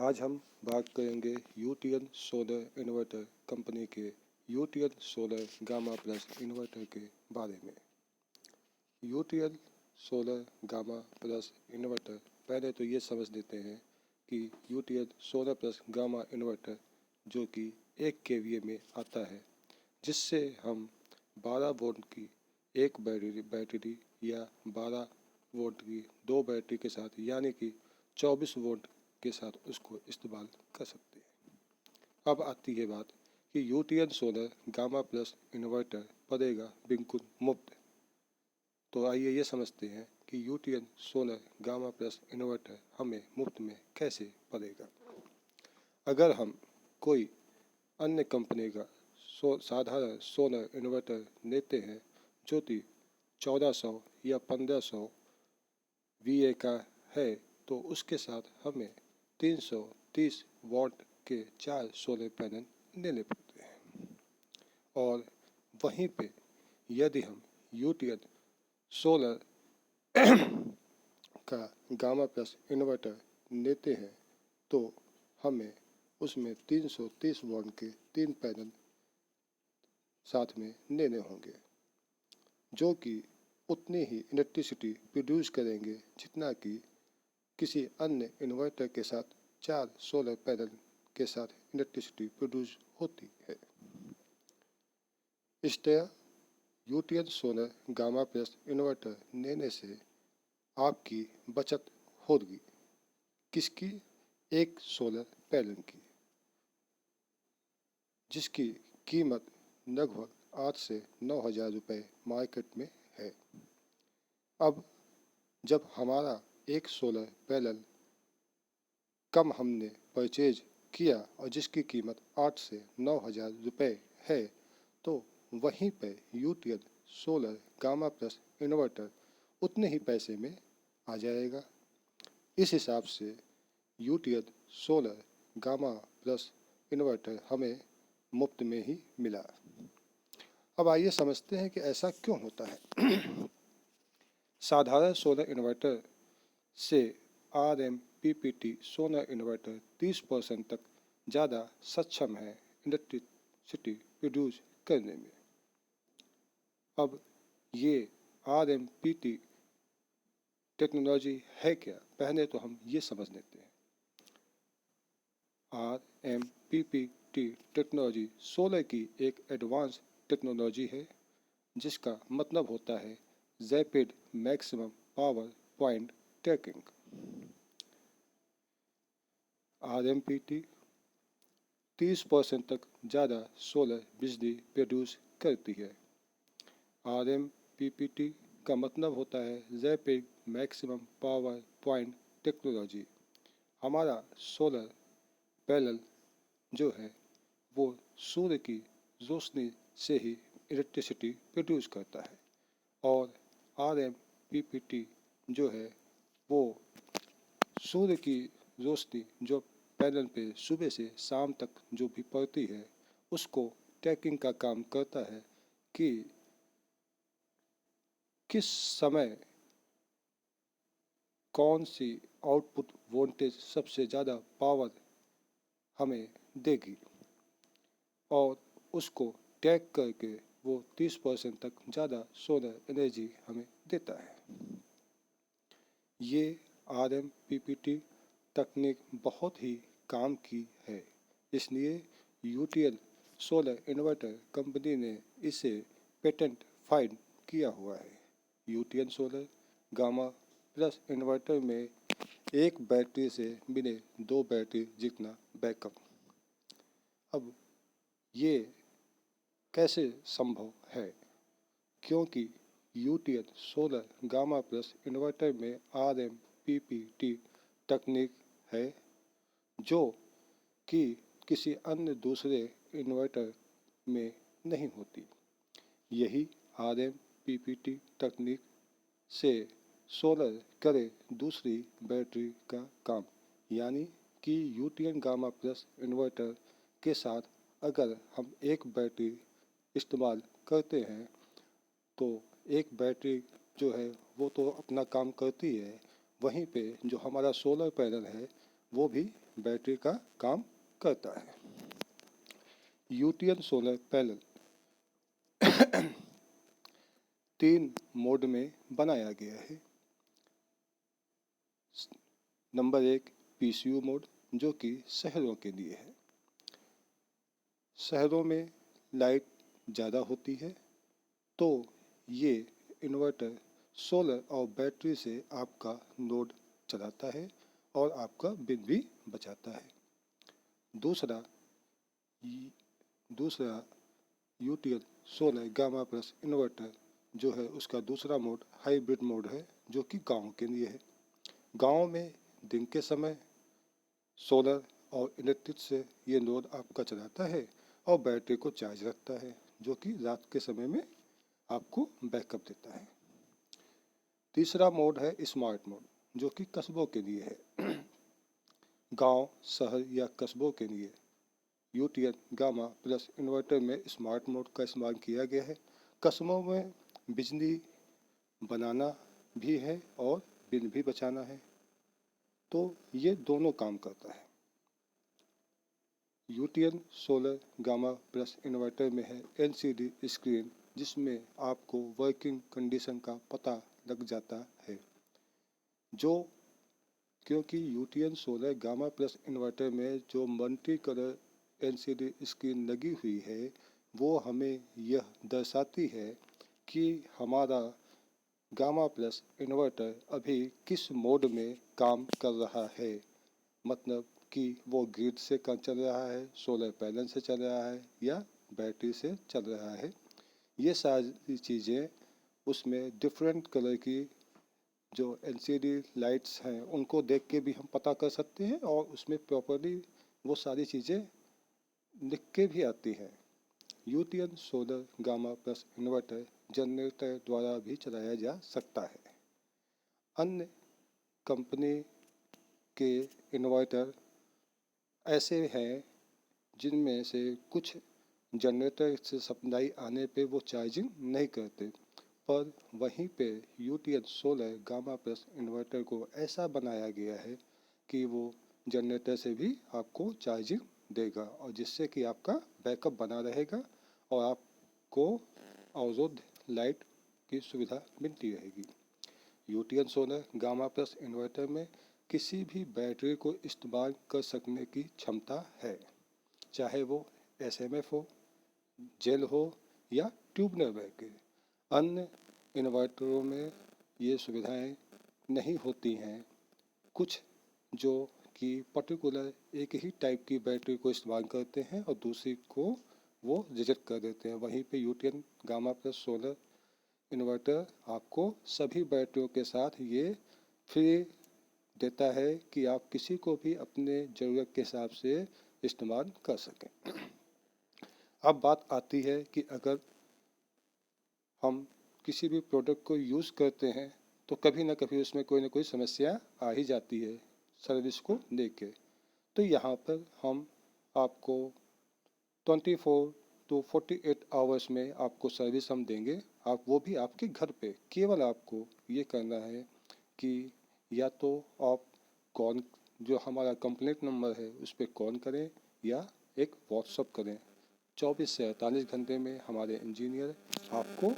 आज हम बात करेंगे यूटीएल सोलर इन्वर्टर कंपनी के UTL solar gamma plus inverter के बारे में। UTL solar gamma plus inverter, पहले तो ये समझ लेते हैं कि UTL solar plus gamma inverter जो कि 1 केवीए में आता है, जिससे हम 12 वोल्ट की एक बैटरी या 12 वोल्ट की 2 बैटरी के साथ यानी कि 24 वोल्ट के साथ उसको इस्तेमाल कर सकते हैं। अब आती है बात कि UTL solar gamma plus inverter पड़ेगा बिल्कुल मुफ्त। तो आइए ये समझते हैं कि UTL solar gamma plus inverter हमें मुफ्त में कैसे पड़ेगा। अगर हम कोई अन्य कंपनी का साधारण सोलर इन्वर्टर लेते हैं जो कि 1400 या 1500 वीए का है, तो उसके साथ हमें 330 वॉट के 4 सोलर पैनल लेने पड़ते हैं। और वहीं पे यदि हम यूटीएल सोलर का गामा प्लस इन्वर्टर लेते हैं तो हमें उसमें 330 वॉट के 3 पैनल साथ में लेने होंगे, जो कि उतनी ही इलेक्ट्रिसिटी प्रोड्यूस करेंगे जितना कि किसी अन्य इन्वर्टर के साथ 4 सोलर पैनल के साथ इलेक्ट्रिसिटी प्रोड्यूस होती है। इस तरह UTL solar gamma plus inverter लेने से आपकी बचत होगी। किसकी? एक सोलर पैनल की, जिसकी कीमत लगभग 8 से 9 हज़ार रुपये मार्केट में है। अब जब हमारा एक सोलर पैनल कम हमने परचेज किया और जिसकी कीमत 8 से 9 हज़ार रुपये है, तो वहीं पर UTL solar gamma plus inverter उतने ही पैसे में आ जाएगा। इस हिसाब से UTL solar gamma plus inverter हमें मुफ्त में ही मिला। अब आइए समझते हैं कि ऐसा क्यों होता है। साधारण सोलर इन्वर्टर से आरएमपीपीटी सोलर इन्वर्टर 30% तक ज़्यादा सक्षम है इलेक्ट्रिसिटी प्रोड्यूस करने में। अब ये आरएमपीटी टेक्नोलॉजी है क्या, पहले तो हम ये समझ लेते हैं। आरएमपीपीटी टेक्नोलॉजी सोलर की एक एडवांस टेक्नोलॉजी है, जिसका मतलब होता है rapid maximum power point tracking. RMPT 30% तक ज़्यादा सोलर बिजली प्रोड्यूस करती है। आरएमपीपीटी का मतलब होता है rapid maximum power point technology. हमारा सोलर पैनल जो है वो सूर्य की रोशनी से ही इलेक्ट्रिसिटी प्रोड्यूस करता है, और आरएमपीपीटी जो है वो सूर्य की रोशनी जो पैनल पे सुबह से शाम तक जो भी पड़ती है उसको ट्रैकिंग का काम करता है कि किस समय कौन सी आउटपुट वोल्टेज सबसे ज़्यादा पावर हमें देगी, और उसको ट्रैक करके वो 30% तक ज़्यादा सोलर एनर्जी हमें देता है। ये आरएमपीपीटी तकनीक बहुत ही काम की है, इसलिए यूटीएल सोलर इन्वर्टर कंपनी ने इसे पेटेंट फाइल किया हुआ है। UTL solar gamma plus inverter में एक बैटरी से मिले 2 बैटरी जितना बैकअप। अब ये कैसे संभव है? क्योंकि UTL solar gamma plus inverter में आरएमपीपीटी तकनीक है जो कि किसी अन्य दूसरे इन्वर्टर में नहीं होती। यही आरएमपीपीटी तकनीक से सोलर करे दूसरी बैटरी का काम, यानी कि यूटीएल गामा प्लस इन्वर्टर के साथ अगर हम एक बैटरी इस्तेमाल करते हैं तो एक बैटरी जो है वो तो अपना काम करती है, वहीं पे जो हमारा सोलर पैनल है वो भी बैटरी का काम करता है। यूटीएन सोलर पैनल 3 मोड में बनाया गया है। नंबर 1 पीसीयू मोड, जो कि शहरों के लिए है। शहरों में लाइट ज़्यादा होती है तो ये इन्वर्टर सोलर और बैटरी से आपका लोड चलाता है और आपका बिल भी बचाता है। दूसरा दूसरा UTL solar gamma plus inverter जो है उसका दूसरा मोड हाइब्रिड मोड है, जो कि गांव के लिए है। गांव में दिन के समय सोलर और इलेक्ट्रिक से ये लोड आपका चलाता है और बैटरी को चार्ज रखता है, जो कि रात के समय में आपको बैकअप देता है। तीसरा मोड है स्मार्ट मोड, जो कि कस्बों के लिए है। गांव, शहर या कस्बों के लिए यूटीएल गामा प्लस इन्वर्टर में स्मार्ट मोड का इस्तेमाल किया गया है। कस्बों में बिजली बनाना भी है और बिल भी बचाना है, तो ये दोनों काम करता है। UTL solar gamma plus inverter में है एलसीडी स्क्रीन, जिसमें आपको वर्किंग कंडीशन का पता लग जाता है। जो क्योंकि UTL solar gamma plus inverter में जो मल्टी कलर एलसीडी स्क्रीन लगी हुई है, वो हमें यह दर्शाती है कि हमारा गामा प्लस इन्वर्टर अभी किस मोड में काम कर रहा है। मतलब कि वो ग्रिड से चल रहा है, सोलर पैनल से चल रहा है या बैटरी से चल रहा है। ये सारी चीज़ें उसमें डिफरेंट कलर की जो एलसीडी लाइट्स हैं उनको देख के भी हम पता कर सकते हैं और उसमें प्रॉपरली वो सारी चीज़ें लिख के भी आती हैं। UTL solar gamma plus inverter generator द्वारा भी चलाया जा सकता है। अन्य कंपनी के इन्वर्टर ऐसे हैं जिनमें से कुछ जनरेटर से सप्लाई आने पे वो चार्जिंग नहीं करते, पर वहीं पे UTL solar gamma plus inverter को ऐसा बनाया गया है कि वो जनरेटर से भी आपको चार्जिंग देगा और जिससे कि आपका बैकअप बना रहेगा और आपको अवरोध लाइट की सुविधा मिलती रहेगी। UTL solar gamma plus inverter में किसी भी बैटरी को इस्तेमाल कर सकने की क्षमता है, चाहे वो एसएमएफ हो, जेल हो या ट्यूबलर बैटरी। अन्य इन्वर्टरों में ये सुविधाएं नहीं होती हैं। कुछ जो कि पर्टिकुलर एक ही टाइप की बैटरी को इस्तेमाल करते हैं और दूसरी को वो रिजेक्ट कर देते हैं। वहीं पे UTL gamma plus solar inverter आपको सभी बैटरियों के साथ ये फ्री देता है कि आप किसी को भी अपने ज़रूरत के हिसाब से इस्तेमाल कर सकें। अब बात आती है कि अगर हम किसी भी प्रोडक्ट को यूज़ करते हैं तो कभी ना कभी उसमें कोई ना कोई समस्या आ ही जाती है सर्विस को लेके। तो यहाँ पर हम आपको 24 to 48 आवर्स में आपको सर्विस हम देंगे। आप वो भी आपके घर पे। केवल आपको ये करना है कि या तो आप कॉल जो हमारा कंप्लेंट नंबर है उस पर कॉल करें या एक व्हाट्सअप करें। 24 से 48 घंटे में हमारे इंजीनियर आपको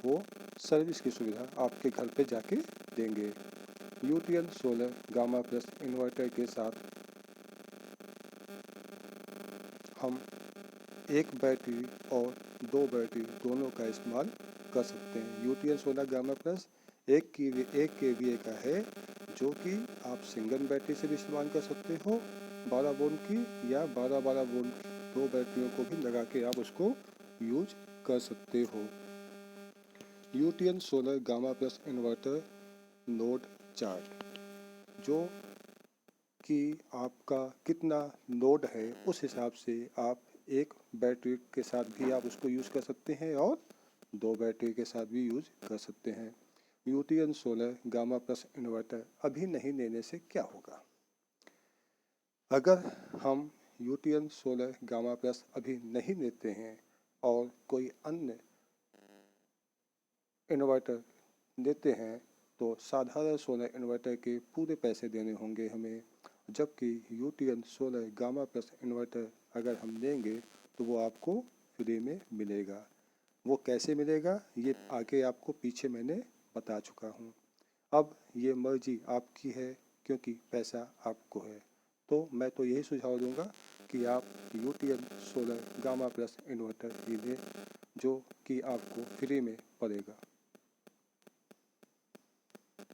वो सर्विस की सुविधा आपके घर पे जाके देंगे। UTL solar gamma plus inverter के साथ हम एक बैटरी और 2 बैटरी दोनों का इस्तेमाल कर सकते हैं। UTL solar gamma plus 1 KVA का है, जो कि आप सिंगल बैटरी से भी इस्तेमाल कर सकते हो 12 वोल्ट की, या 12 वोल्ट की 2 बैटरियों को भी लगा के आप उसको यूज कर सकते हो। UTL solar gamma plus inverter load chart, जो कि आपका कितना लोड है उस हिसाब से आप एक बैटरी के साथ भी आप उसको यूज़ कर सकते हैं और 2 बैटरी के साथ भी यूज कर सकते हैं। UTL solar gamma plus inverter अभी नहीं लेने से क्या होगा? अगर हम यूटीएल सोलर गामा प्लस अभी नहीं लेते हैं और कोई अन्य इन्वर्टर लेते हैं तो साधारण सोलर इन्वर्टर के पूरे पैसे देने होंगे हमें, जबकि यूटीएन सोलर गामा प्लस इन्वर्टर अगर हम लेंगे तो वो आपको फ्री में मिलेगा। वो कैसे मिलेगा ये आगे आपको पीछे मैंने बता चुका हूँ। अब ये मर्जी आपकी है क्योंकि पैसा आपको है। तो मैं तो यही सुझाव दूंगा कि आप यूटीएन सोलर गामा प्लस इन्वर्टर ही लें, जो कि आपको फ्री में पड़ेगा।